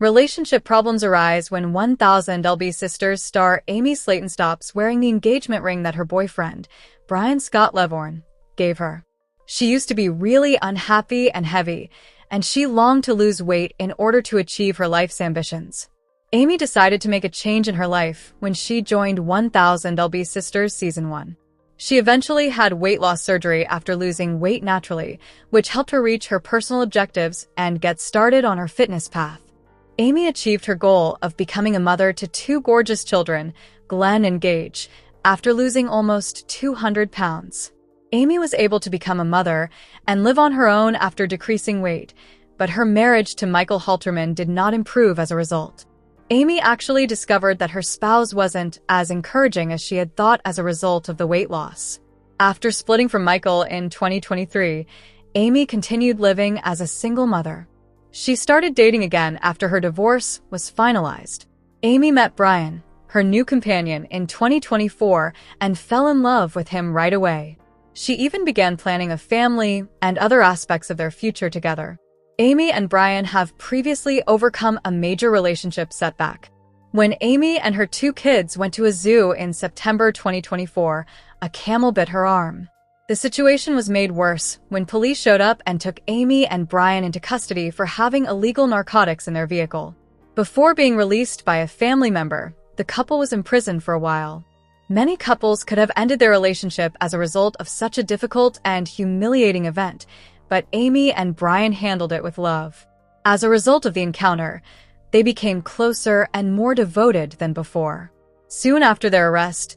Relationship problems arise when 1000 LB Sisters star Amy Slaton stops wearing the engagement ring that her boyfriend, Brian Scott Levorn, gave her. She used to be really unhappy and heavy, and she longed to lose weight in order to achieve her life's ambitions. Amy decided to make a change in her life when she joined 1000 LB Sisters Season 1. She eventually had weight loss surgery after losing weight naturally, which helped her reach her personal objectives and get started on her fitness path. Amy achieved her goal of becoming a mother to two gorgeous children, Glenn and Gage, after losing almost 200 pounds. Amy was able to become a mother and live on her own after decreasing weight, but her marriage to Michael Halterman did not improve as a result. Amy actually discovered that her spouse wasn't as encouraging as she had thought as a result of the weight loss. After splitting from Michael in 2023, Amy continued living as a single mother. She started dating again after her divorce was finalized. Amy met Brian, her new companion, in 2024 and fell in love with him right away. She even began planning a family and other aspects of their future together. Amy and Brian have previously overcome a major relationship setback. When Amy and her two kids went to a zoo in September 2024, a camel bit her arm. The situation was made worse when police showed up and took Amy and Brian into custody for having illegal narcotics in their vehicle. Before being released by a family member, the couple was imprisoned for a while. Many couples could have ended their relationship as a result of such a difficult and humiliating event, but Amy and Brian handled it with love. As a result of the encounter, they became closer and more devoted than before. Soon after their arrest,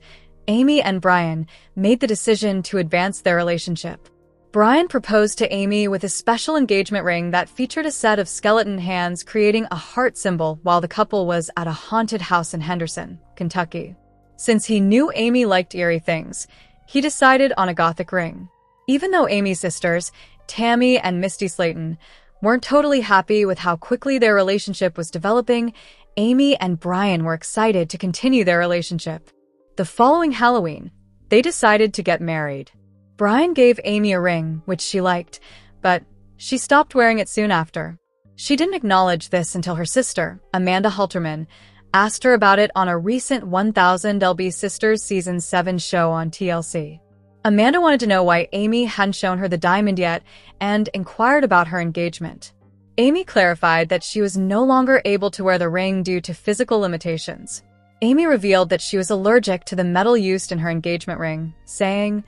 Amy and Brian made the decision to advance their relationship. Brian proposed to Amy with a special engagement ring that featured a set of skeleton hands creating a heart symbol while the couple was at a haunted house in Henderson, Kentucky. Since he knew Amy liked eerie things, he decided on a gothic ring. Even though Amy's sisters, Tammy and Misty Slaton, weren't totally happy with how quickly their relationship was developing, Amy and Brian were excited to continue their relationship. The following Halloween, they decided to get married. Brian gave Amy a ring, which she liked, but she stopped wearing it soon after. She didn't acknowledge this until her sister, Amanda Halterman, asked her about it on a recent 1000 LB Sisters Season 7 show on TLC. Amanda wanted to know why Amy hadn't shown her the diamond yet and inquired about her engagement. Amy clarified that she was no longer able to wear the ring due to physical limitations. Amy revealed that she was allergic to the metal used in her engagement ring, saying,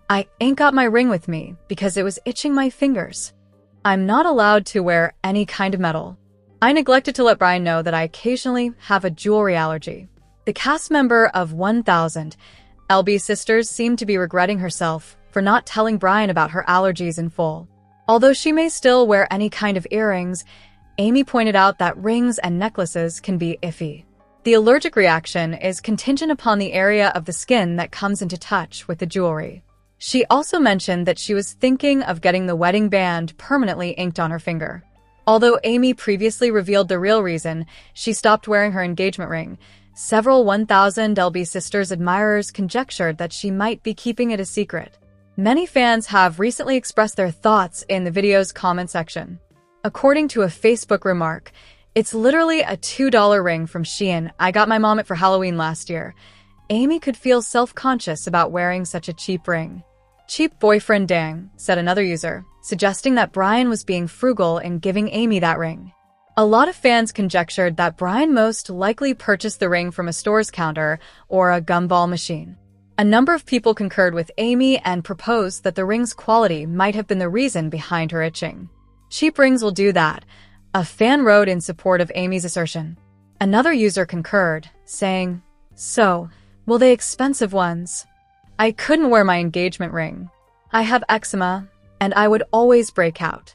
"I ain't got my ring with me because it was itching my fingers. I'm not allowed to wear any kind of metal. I neglected to let Brian know that I occasionally have a jewelry allergy." The cast member of 1000 LB Sisters seemed to be regretting herself for not telling Brian about her allergies in full. Although she may still wear any kind of earrings, Amy pointed out that rings and necklaces can be iffy. The allergic reaction is contingent upon the area of the skin that comes into touch with the jewelry. She also mentioned that she was thinking of getting the wedding band permanently inked on her finger. Although Amy previously revealed the real reason she stopped wearing her engagement ring, several 1000 LB Sisters admirers conjectured that she might be keeping it a secret. Many fans have recently expressed their thoughts in the video's comment section. According to a Facebook remark, "It's literally a $2 ring from Shein. I got my mom it for Halloween last year." Amy could feel self-conscious about wearing such a cheap ring. "Cheap boyfriend dang," said another user, suggesting that Brian was being frugal in giving Amy that ring. A lot of fans conjectured that Brian most likely purchased the ring from a store's counter or a gumball machine. A number of people concurred with Amy and proposed that the ring's quality might have been the reason behind her itching. "Cheap rings will do that," a fan wrote in support of Amy's assertion. Another user concurred, saying, "So, will they expensive ones? I couldn't wear my engagement ring. I have eczema, and I would always break out."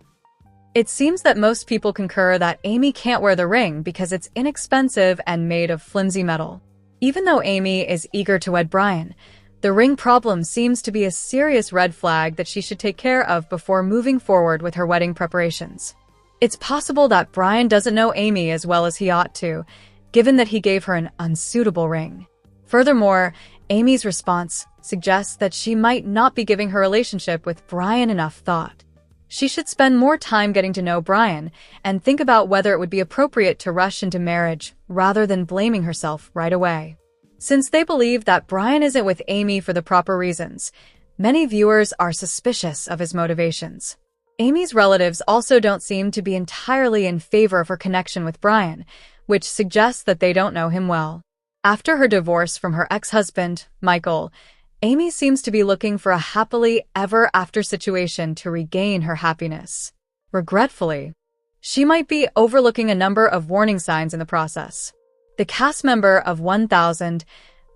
It seems that most people concur that Amy can't wear the ring because it's inexpensive and made of flimsy metal. Even though Amy is eager to wed Brian, the ring problem seems to be a serious red flag that she should take care of before moving forward with her wedding preparations. It's possible that Brian doesn't know Amy as well as he ought to, given that he gave her an unsuitable ring. Furthermore, Amy's response suggests that she might not be giving her relationship with Brian enough thought. She should spend more time getting to know Brian and think about whether it would be appropriate to rush into marriage rather than blaming herself right away. Since they believe that Brian isn't with Amy for the proper reasons, many viewers are suspicious of his motivations. Amy's relatives also don't seem to be entirely in favor of her connection with Brian, which suggests that they don't know him well. After her divorce from her ex-husband, Michael, Amy seems to be looking for a happily ever after situation to regain her happiness. Regretfully, she might be overlooking a number of warning signs in the process. The cast member of 1000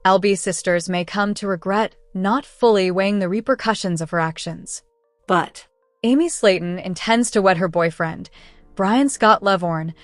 LB Sisters may come to regret not fully weighing the repercussions of her actions. But Amy Slaton intends to wed her boyfriend, Brian Scott Levorn,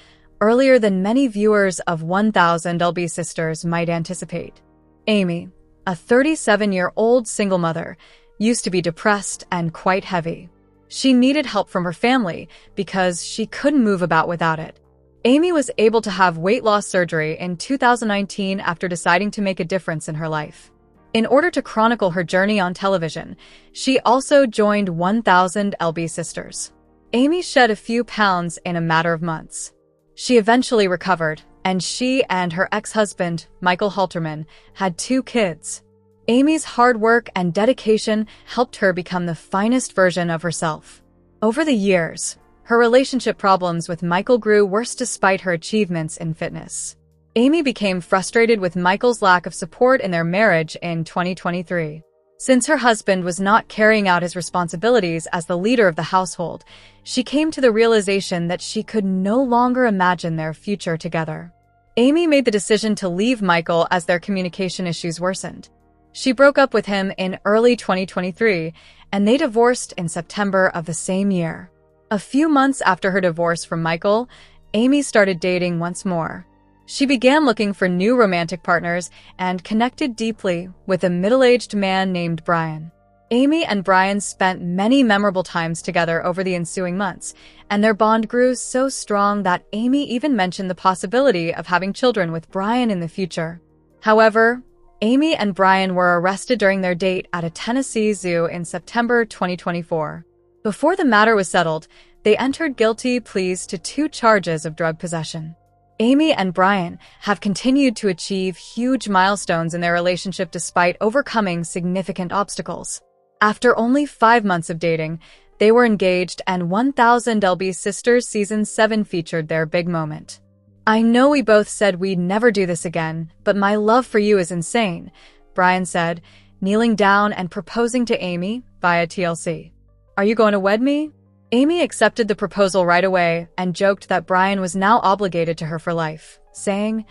earlier than many viewers of 1000 LB Sisters might anticipate. Amy, a 37-year-old single mother, used to be depressed and quite heavy. She needed help from her family because she couldn't move about without it. Amy was able to have weight loss surgery in 2019 after deciding to make a difference in her life. In order to chronicle her journey on television, she also joined 1000 LB Sisters. Amy shed a few pounds in a matter of months. She eventually recovered, and she and her ex-husband, Michael Halterman, had 2 kids. Amy's hard work and dedication helped her become the finest version of herself. Over the years, her relationship problems with Michael grew worse despite her achievements in fitness. Amy became frustrated with Michael's lack of support in their marriage in 2023. Since her husband was not carrying out his responsibilities as the leader of the household, she came to the realization that she could no longer imagine their future together. Amy made the decision to leave Michael as their communication issues worsened. She broke up with him in early 2023, and they divorced in September of the same year. A few months after her divorce from Michael, Amy started dating once more. She began looking for new romantic partners and connected deeply with a middle-aged man named Brian. Amy and Brian spent many memorable times together over the ensuing months, and their bond grew so strong that Amy even mentioned the possibility of having children with Brian in the future. However, Amy and Brian were arrested during their date at a Tennessee zoo in September 2024. Before the matter was settled, they entered guilty pleas to 2 charges of drug possession. Amy and Brian have continued to achieve huge milestones in their relationship despite overcoming significant obstacles. After only 5 months of dating, they were engaged, and 1000 LB Sisters Season 7 featured their big moment. "I know we both said we'd never do this again, but my love for you is insane," Brian said, kneeling down and proposing to Amy via TLC. "Are you going to wed me?" Amy accepted the proposal right away and joked that Brian was now obligated to her for life, saying,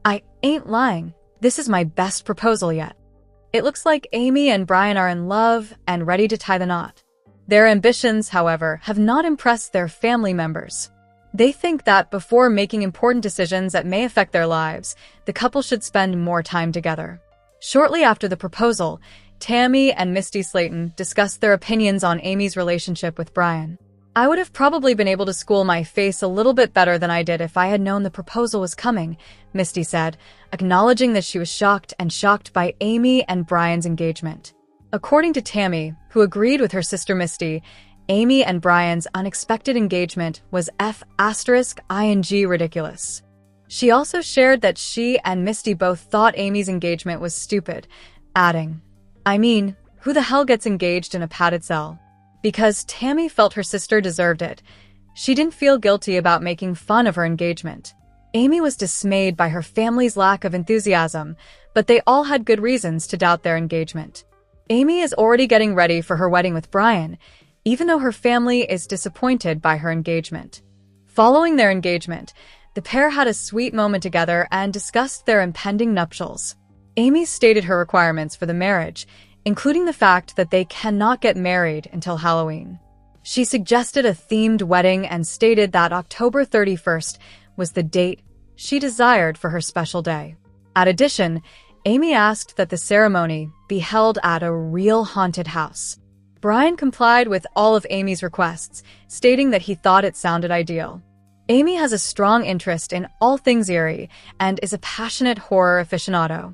"I ain't lying. This is my best proposal yet." It looks like Amy and Brian are in love and ready to tie the knot. Their ambitions, however, have not impressed their family members. They think that before making important decisions that may affect their lives, the couple should spend more time together. Shortly after the proposal, Tammy and Misty Slaton discussed their opinions on Amy's relationship with Brian. "I would have probably been able to school my face a little bit better than I did if I had known the proposal was coming," Misty said, acknowledging that she was shocked by Amy and Brian's engagement. According to Tammy, who agreed with her sister Misty, Amy and Brian's unexpected engagement was *ing ridiculous. She also shared that she and Misty both thought Amy's engagement was stupid, adding, "I mean, who the hell gets engaged in a padded cell?" Because Tammy felt her sister deserved it, she didn't feel guilty about making fun of her engagement. Amy was dismayed by her family's lack of enthusiasm, but they all had good reasons to doubt their engagement. Amy is already getting ready for her wedding with Brian, even though her family is disappointed by her engagement. Following their engagement, the pair had a sweet moment together and discussed their impending nuptials. Amy stated her requirements for the marriage, including the fact that they cannot get married until Halloween. She suggested a themed wedding and stated that October 31st was the date she desired for her special day. In addition, Amy asked that the ceremony be held at a real haunted house. Brian complied with all of Amy's requests, stating that he thought it sounded ideal. Amy has a strong interest in all things eerie and is a passionate horror aficionado.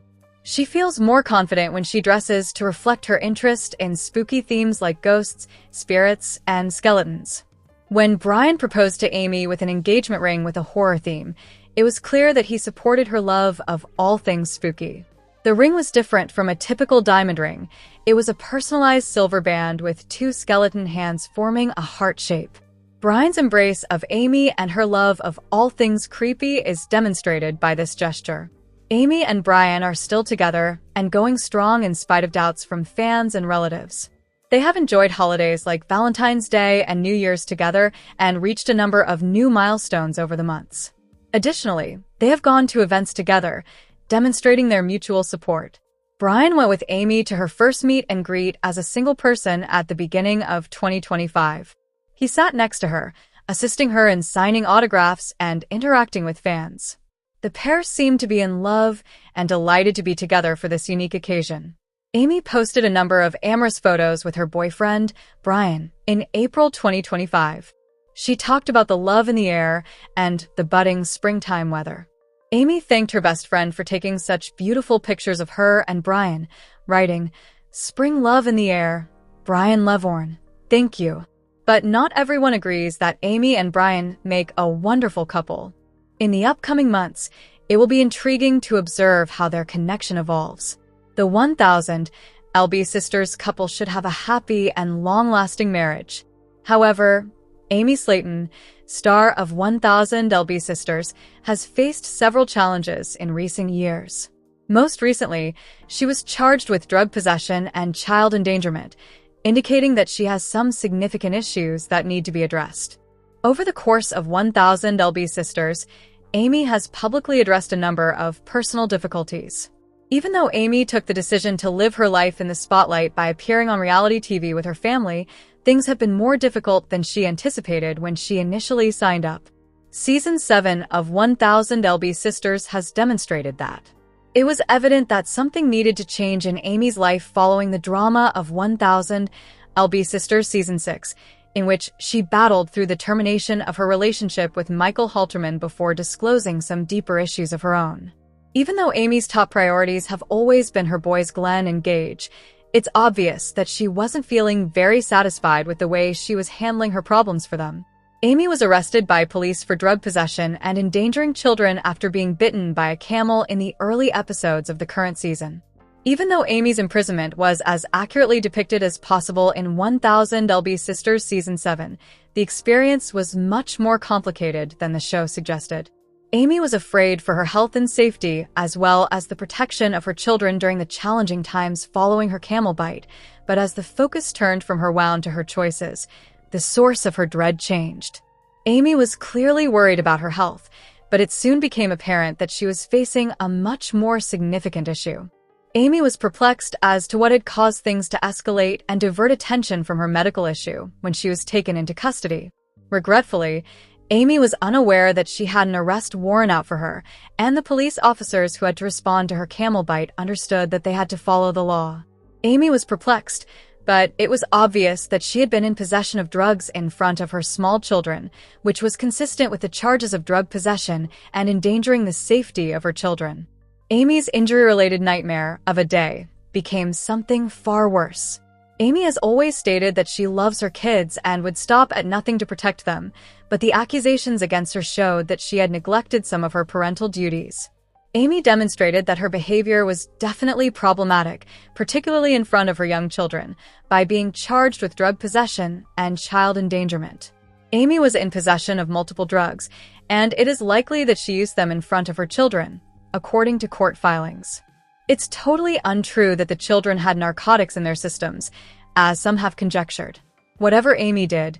She feels more confident when she dresses to reflect her interest in spooky themes like ghosts, spirits, and skeletons. When Brian proposed to Amy with an engagement ring with a horror theme, it was clear that he supported her love of all things spooky. The ring was different from a typical diamond ring. It was a personalized silver band with 2 skeleton hands forming a heart shape. Brian's embrace of Amy and her love of all things creepy is demonstrated by this gesture. Amy and Brian are still together and going strong in spite of doubts from fans and relatives. They have enjoyed holidays like Valentine's Day and New Year's together and reached a number of new milestones over the months. Additionally, they have gone to events together, demonstrating their mutual support. Brian went with Amy to her first meet and greet as a single person at the beginning of 2025. He sat next to her, assisting her in signing autographs and interacting with fans. The pair seemed to be in love and delighted to be together for this unique occasion. Amy posted a number of amorous photos with her boyfriend, Brian, in April 2025. She talked about the love in the air and the budding springtime weather. Amy thanked her best friend for taking such beautiful pictures of her and Brian, writing, "Spring love in the air, Brian Levorn. Thank you." But not everyone agrees that Amy and Brian make a wonderful couple. In the upcoming months, it will be intriguing to observe how their connection evolves. The 1000 LB Sisters couple should have a happy and long-lasting marriage. However, Amy Slaton, star of 1000 LB Sisters, has faced several challenges in recent years. Most recently, she was charged with drug possession and child endangerment, indicating that she has some significant issues that need to be addressed. Over the course of 1000 LB Sisters, Amy has publicly addressed a number of personal difficulties. Even though Amy took the decision to live her life in the spotlight by appearing on reality TV with her family, things have been more difficult than she anticipated when she initially signed up. Season 7 of 1000 LB Sisters has demonstrated that. It was evident that something needed to change in Amy's life following the drama of 1000 LB Sisters Season 6, in which she battled through the termination of her relationship with Michael Halterman before disclosing some deeper issues of her own. Even though Amy's top priorities have always been her boys Glenn and Gage, it's obvious that she wasn't feeling very satisfied with the way she was handling her problems for them. Amy was arrested by police for drug possession and endangering children after being bitten by a camel in the early episodes of the current season. Even though Amy's imprisonment was as accurately depicted as possible in 1000 LB Sisters Season 7, the experience was much more complicated than the show suggested. Amy was afraid for her health and safety, as well as the protection of her children during the challenging times following her camel bite, but as the focus turned from her wound to her choices, the source of her dread changed. Amy was clearly worried about her health, but it soon became apparent that she was facing a much more significant issue. Amy was perplexed as to what had caused things to escalate and divert attention from her medical issue when she was taken into custody. Regretfully, Amy was unaware that she had an arrest warrant out for her, and the police officers who had to respond to her camel bite understood that they had to follow the law. Amy was perplexed, but it was obvious that she had been in possession of drugs in front of her small children, which was consistent with the charges of drug possession and endangering the safety of her children. Amy's injury-related nightmare of a day became something far worse. Amy has always stated that she loves her kids and would stop at nothing to protect them, but the accusations against her showed that she had neglected some of her parental duties. Amy demonstrated that her behavior was definitely problematic, particularly in front of her young children, by being charged with drug possession and child endangerment. Amy was in possession of multiple drugs, and it is likely that she used them in front of her children, according to court filings. It's totally untrue that the children had narcotics in their systems, as some have conjectured. Whatever Amy did,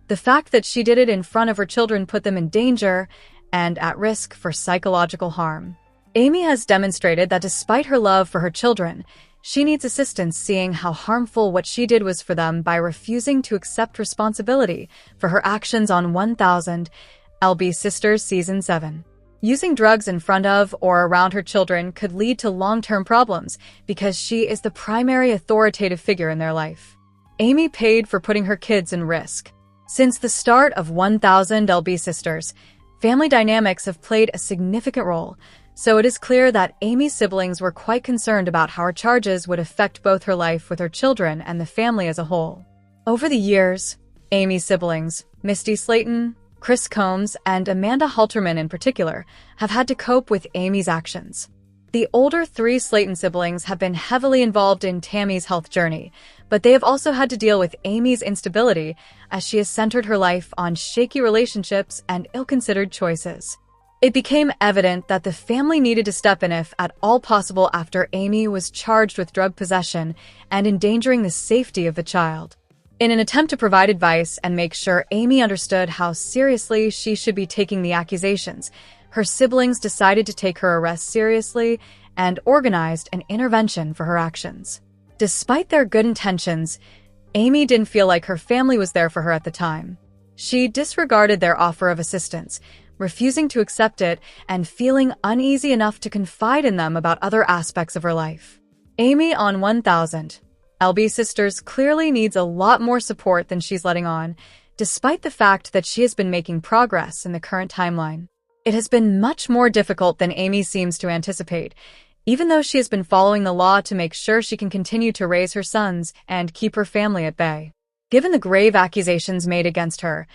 the fact that she did it in front of her children put them in danger and at risk for psychological harm. Amy has demonstrated that despite her love for her children, she needs assistance seeing how harmful what she did was for them by refusing to accept responsibility for her actions on 1000 LB Sisters Season 7. Using drugs in front of or around her children could lead to long-term problems because she is the primary authoritative figure in their life. Amy paid for putting her kids in risk. Since the start of 1000 LB Sisters, family dynamics have played a significant role, So it is clear that Amy's siblings were quite concerned about how her charges would affect both her life with her children and the family as a whole. Over the years, Amy's siblings, Misty Slaton, Chris Combs, and Amanda Halterman in particular, have had to cope with Amy's actions. The older three Slaton siblings have been heavily involved in Tammy's health journey, but they have also had to deal with Amy's instability as she has centered her life on shaky relationships and ill-considered choices. It became evident that the family needed to step in if at all possible after Amy was charged with drug possession and endangering the safety of the child. In an attempt to provide advice and make sure Amy understood how seriously she should be taking the accusations, her siblings decided to take her arrest seriously and organized an intervention for her actions. Despite their good intentions, Amy didn't feel like her family was there for her at the time. She disregarded their offer of assistance, refusing to accept it and feeling uneasy enough to confide in them about other aspects of her life. Amy on 1000. LB Sisters clearly needs a lot more support than she's letting on, despite the fact that she has been making progress in the current timeline. It has been much more difficult than Amy seems to anticipate, even though she has been following the law to make sure she can continue to raise her sons and keep her family at bay. Given the grave accusations made against her,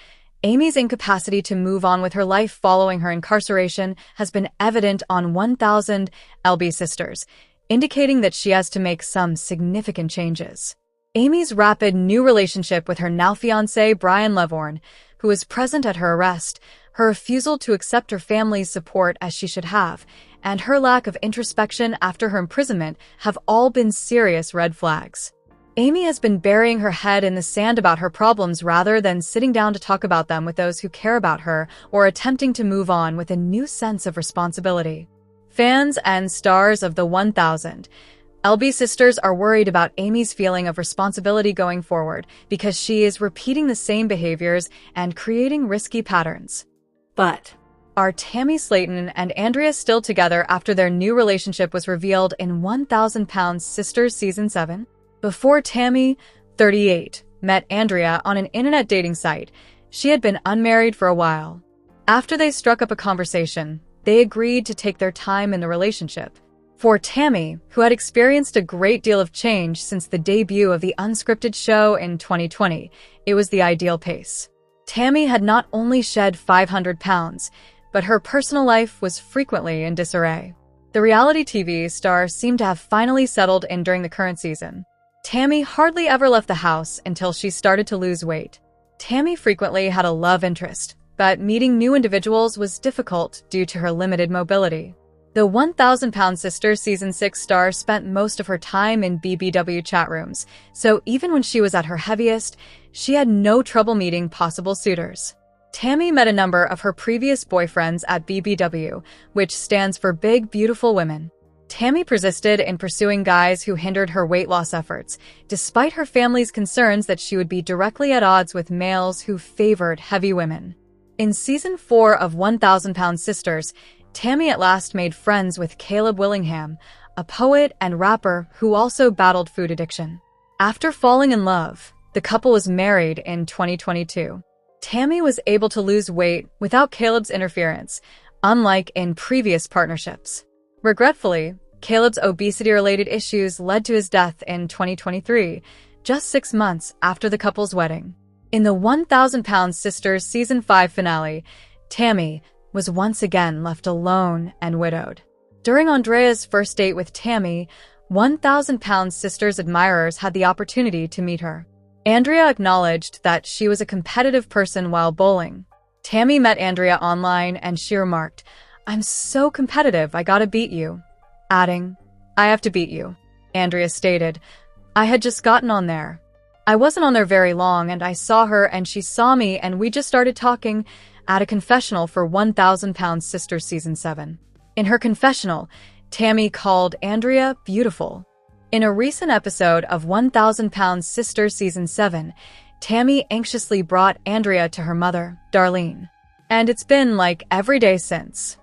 Amy's incapacity to move on with her life following her incarceration has been evident on 1000 LB Sisters, indicating that she has to make some significant changes. Amy's rapid new relationship with her now-fiancé Brian Levorn, who was present at her arrest, her refusal to accept her family's support as she should have, and her lack of introspection after her imprisonment have all been serious red flags. Amy has been burying her head in the sand about her problems rather than sitting down to talk about them with those who care about her or attempting to move on with a new sense of responsibility. Fans and stars of the 1000 LB Sisters are worried about Amy's feeling of responsibility going forward because she is repeating the same behaviors and creating risky patterns. But are Tammy Slaton and Andrea still together after their new relationship was revealed in 1000 Pounds Sisters Season 7? Before Tammy, 38, met Andrea on an internet dating site, she had been unmarried for a while. After they struck up a conversation, they agreed to take their time in the relationship. For Tammy, who had experienced a great deal of change since the debut of the unscripted show in 2020, it was the ideal pace. Tammy had not only shed 500 pounds, but her personal life was frequently in disarray. The reality TV star seemed to have finally settled in during the current season. Tammy hardly ever left the house until she started to lose weight. Tammy frequently had a love interest, but meeting new individuals was difficult due to her limited mobility. The 1000 Pound Sisters Season 6 star spent most of her time in BBW chat rooms, so even when she was at her heaviest, she had no trouble meeting possible suitors. Tammy met a number of her previous boyfriends at BBW, which stands for Big Beautiful Women. Tammy persisted in pursuing guys who hindered her weight loss efforts, despite her family's concerns that she would be directly at odds with males who favored heavy women. In Season 4 of 1000 Pound Sisters, Tammy at last made friends with Caleb Willingham, a poet and rapper who also battled food addiction. After falling in love, the couple was married in 2022. Tammy was able to lose weight without Caleb's interference, unlike in previous partnerships. Regretfully, Caleb's obesity-related issues led to his death in 2023, just 6 months after the couple's wedding. In the 1000 Pound Sisters Season 5 finale, Tammy was once again left alone and widowed. During Andrea's first date with Tammy, 1000 Pound Sisters admirers had the opportunity to meet her. Andrea acknowledged that she was a competitive person while bowling. Tammy met Andrea online and she remarked, "I'm so competitive, I gotta beat you." Adding, "I have to beat you." Andrea stated, "I had just gotten on there. I wasn't on there very long and I saw her and she saw me and we just started talking." At a confessional for 1000 Pound Sisters Season 7. In her confessional, Tammy called Andrea beautiful. In a recent episode of 1000 Pound Sisters Season 7, Tammy anxiously brought Andrea to her mother, Darlene. And it's been like every day since.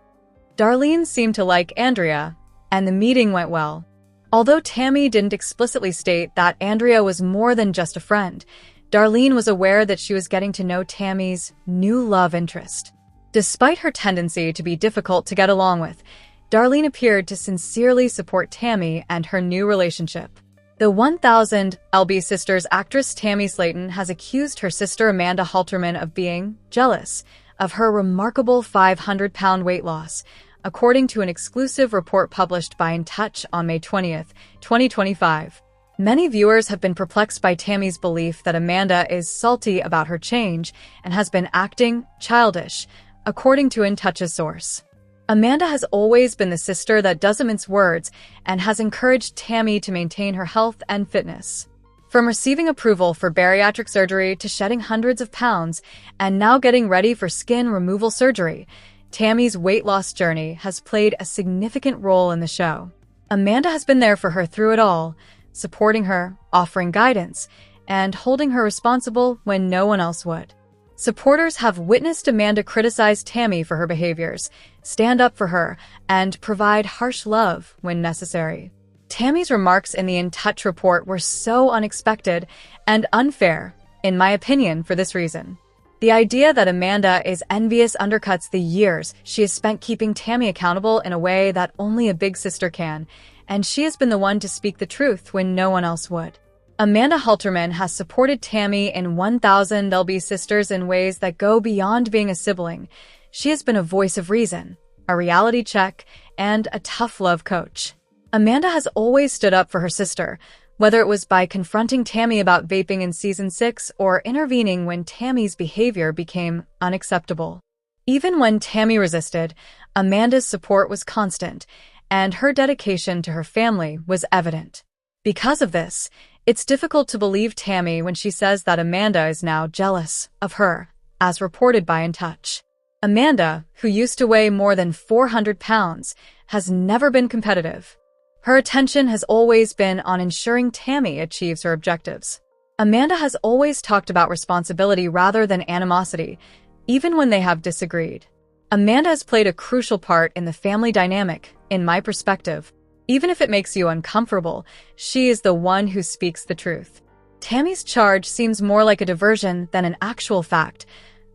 Darlene seemed to like Andrea, and the meeting went well. Although Tammy didn't explicitly state that Andrea was more than just a friend, Darlene was aware that she was getting to know Tammy's new love interest. Despite her tendency to be difficult to get along with, Darlene appeared to sincerely support Tammy and her new relationship. The 1000 LB Sisters actress Tammy Slaton has accused her sister Amanda Halterman of being jealous of her remarkable 500-pound weight loss, according to an exclusive report published by In Touch on May 20th, 2025. Many viewers have been perplexed by Tammy's belief that Amanda is salty about her change and has been acting childish, according to In Touch's source. Amanda has always been the sister that doesn't mince words and has encouraged Tammy to maintain her health and fitness. From receiving approval for bariatric surgery to shedding hundreds of pounds and now getting ready for skin removal surgery, Tammy's weight loss journey has played a significant role in the show. Amanda has been there for her through it all, supporting her, offering guidance, and holding her responsible when no one else would. Supporters have witnessed Amanda criticize Tammy for her behaviors, stand up for her, and provide harsh love when necessary. Tammy's remarks in the In Touch report were so unexpected and unfair, in my opinion, for this reason. The idea that Amanda is envious undercuts the years she has spent keeping Tammy accountable in a way that only a big sister can, and she has been the one to speak the truth when no one else would. Amanda Halterman has supported Tammy in 1000 LB Sisters in ways that go beyond being a sibling. She has been a voice of reason, a reality check, and a tough love coach. Amanda has always stood up for her sister, whether it was by confronting Tammy about vaping in Season 6 or intervening when Tammy's behavior became unacceptable. Even when Tammy resisted, Amanda's support was constant, and her dedication to her family was evident. Because of this, it's difficult to believe Tammy when she says that Amanda is now jealous of her, as reported by In Touch. Amanda, who used to weigh more than 400 pounds, has never been competitive. Her attention has always been on ensuring Tammy achieves her objectives. Amanda has always talked about responsibility rather than animosity, even when they have disagreed. Amanda has played a crucial part in the family dynamic, in my perspective. Even if it makes you uncomfortable, she is the one who speaks the truth. Tammy's charge seems more like a diversion than an actual fact,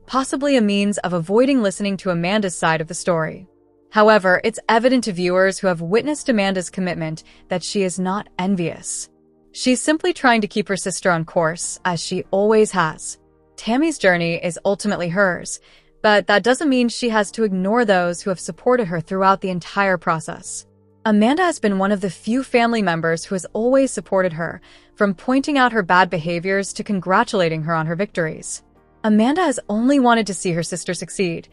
possibly a means of avoiding listening to Amanda's side of the story. However, it's evident to viewers who have witnessed Amanda's commitment that she is not envious. She's simply trying to keep her sister on course, as she always has. Tammy's journey is ultimately hers, but that doesn't mean she has to ignore those who have supported her throughout the entire process. Amanda has been one of the few family members who has always supported her, from pointing out her bad behaviors to congratulating her on her victories. Amanda has only wanted to see her sister succeed.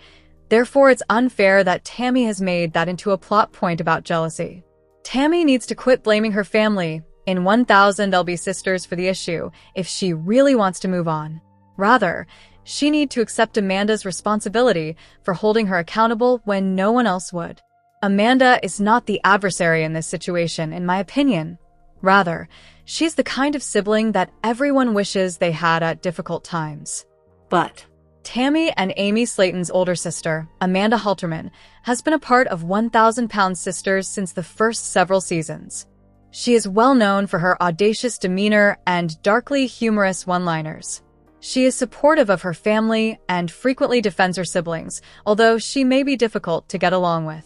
Therefore, it's unfair that Tammy has made that into a plot point about jealousy. Tammy needs to quit blaming her family in 1000 LB Sisters for the issue if she really wants to move on. Rather, she needs to accept Amanda's responsibility for holding her accountable when no one else would. Amanda is not the adversary in this situation, in my opinion. Rather, she's the kind of sibling that everyone wishes they had at difficult times. But Tammy and Amy Slaton's older sister, Amanda Halterman, has been a part of 1000-Pound Sisters since the first several seasons. She is well known for her audacious demeanor and darkly humorous one-liners. She is supportive of her family and frequently defends her siblings, although she may be difficult to get along with.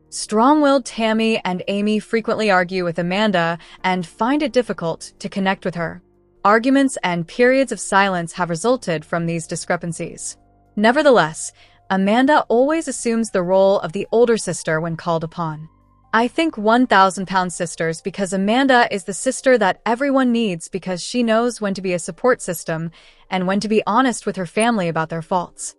Strong-willed Tammy and Amy frequently argue with Amanda and find it difficult to connect with her. Arguments and periods of silence have resulted from these discrepancies. Nevertheless, Amanda always assumes the role of the older sister when called upon. I think 1000-Pound Sisters because Amanda is the sister that everyone needs because she knows when to be a support system and when to be honest with her family about their faults.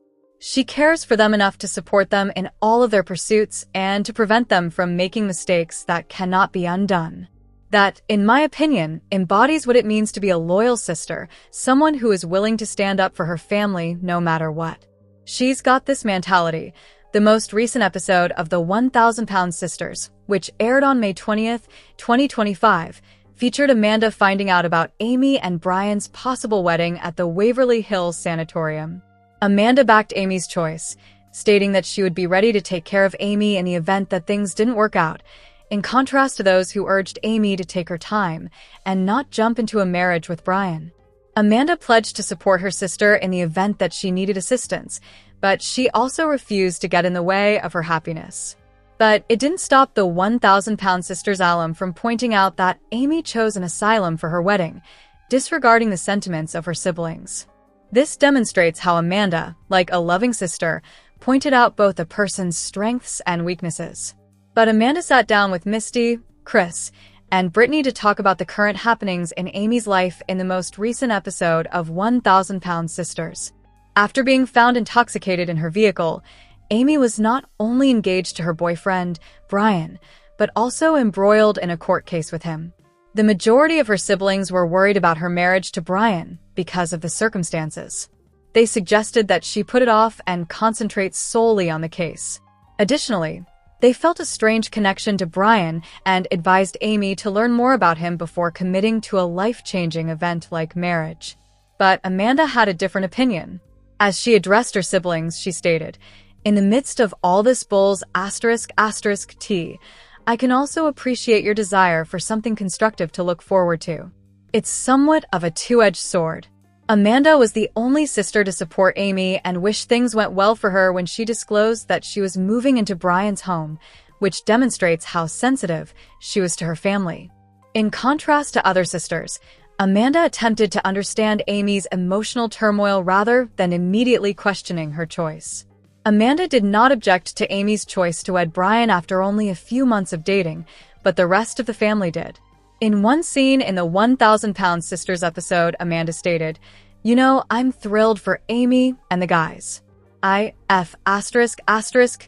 She cares for them enough to support them in all of their pursuits and to prevent them from making mistakes that cannot be undone. That, in my opinion, embodies what it means to be a loyal sister, someone who is willing to stand up for her family no matter what. She's got this mentality. The most recent episode of the 1000-Pound Sisters, which aired on May 20th, 2025, featured Amanda finding out about Amy and Brian's possible wedding at the Waverly Hills Sanatorium. Amanda backed Amy's choice, stating that she would be ready to take care of Amy in the event that things didn't work out, in contrast to those who urged Amy to take her time and not jump into a marriage with Brian. Amanda pledged to support her sister in the event that she needed assistance, but she also refused to get in the way of her happiness. But it didn't stop the 1,000-pound sisters' alum from pointing out that Amy chose an asylum for her wedding, disregarding the sentiments of her siblings. This demonstrates how Amanda, like a loving sister, pointed out both a person's strengths and weaknesses. But Amanda sat down with Misty, Chris, and Brittany to talk about the current happenings in Amy's life in the most recent episode of 1,000-Pound Sisters. After being found intoxicated in her vehicle, Amy was not only engaged to her boyfriend, Brian, but also embroiled in a court case with him. The majority of her siblings were worried about her marriage to Brian because of the circumstances. They suggested that she put it off and concentrate solely on the case. Additionally, they felt a strange connection to Brian and advised Amy to learn more about him before committing to a life-changing event like marriage. But Amanda had a different opinion. As she addressed her siblings, she stated, "In the midst of all this bull's **T, I can also appreciate your desire for something constructive to look forward to. It's somewhat of a two-edged sword." Amanda was the only sister to support Amy and wish things went well for her when she disclosed that she was moving into Brian's home, which demonstrates how sensitive she was to her family. In contrast to other sisters, Amanda attempted to understand Amy's emotional turmoil rather than immediately questioning her choice. Amanda did not object to Amy's choice to wed Brian after only a few months of dating, but the rest of the family did. In one scene in the 1,000-Pound Sisters episode, Amanda stated, "You know, I'm thrilled for Amy and the guys.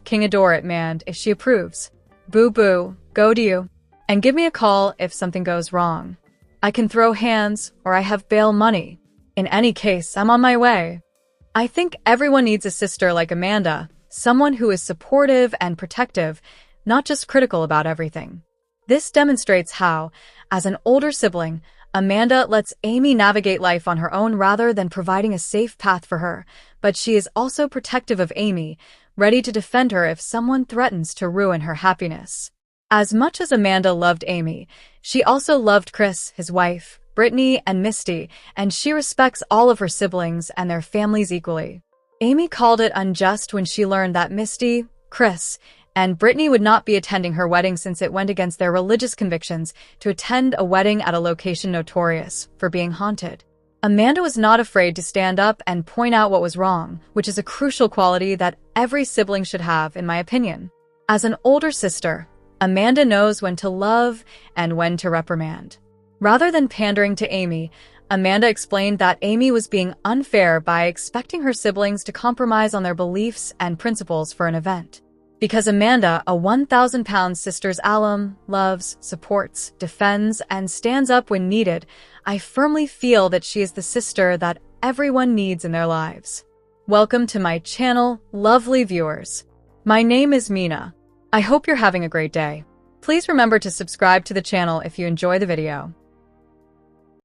King adore it, man, if she approves. Boo-boo, go to you. And give me a call if something goes wrong. I can throw hands or I have bail money. In any case, I'm on my way." I think everyone needs a sister like Amanda, someone who is supportive and protective, not just critical about everything. This demonstrates how, as an older sibling, Amanda lets Amy navigate life on her own rather than providing a safe path for her, but she is also protective of Amy, ready to defend her if someone threatens to ruin her happiness. As much as Amanda loved Amy, she also loved Chris, his wife, Brittany, and Misty, and she respects all of her siblings and their families equally. Amy called it unjust when she learned that Misty, Chris, and Brittany would not be attending her wedding since it went against their religious convictions to attend a wedding at a location notorious for being haunted. Amanda was not afraid to stand up and point out what was wrong, which is a crucial quality that every sibling should have, in my opinion. As an older sister, Amanda knows when to love and when to reprimand. Rather than pandering to Amy, Amanda explained that Amy was being unfair by expecting her siblings to compromise on their beliefs and principles for an event. Because Amanda, a 1,000-Pound Sisters alum, loves, supports, defends, and stands up when needed, I firmly feel that she is the sister that everyone needs in their lives. Welcome to my channel, lovely viewers. My name is Mina. I hope you're having a great day. Please remember to subscribe to the channel if you enjoy the video.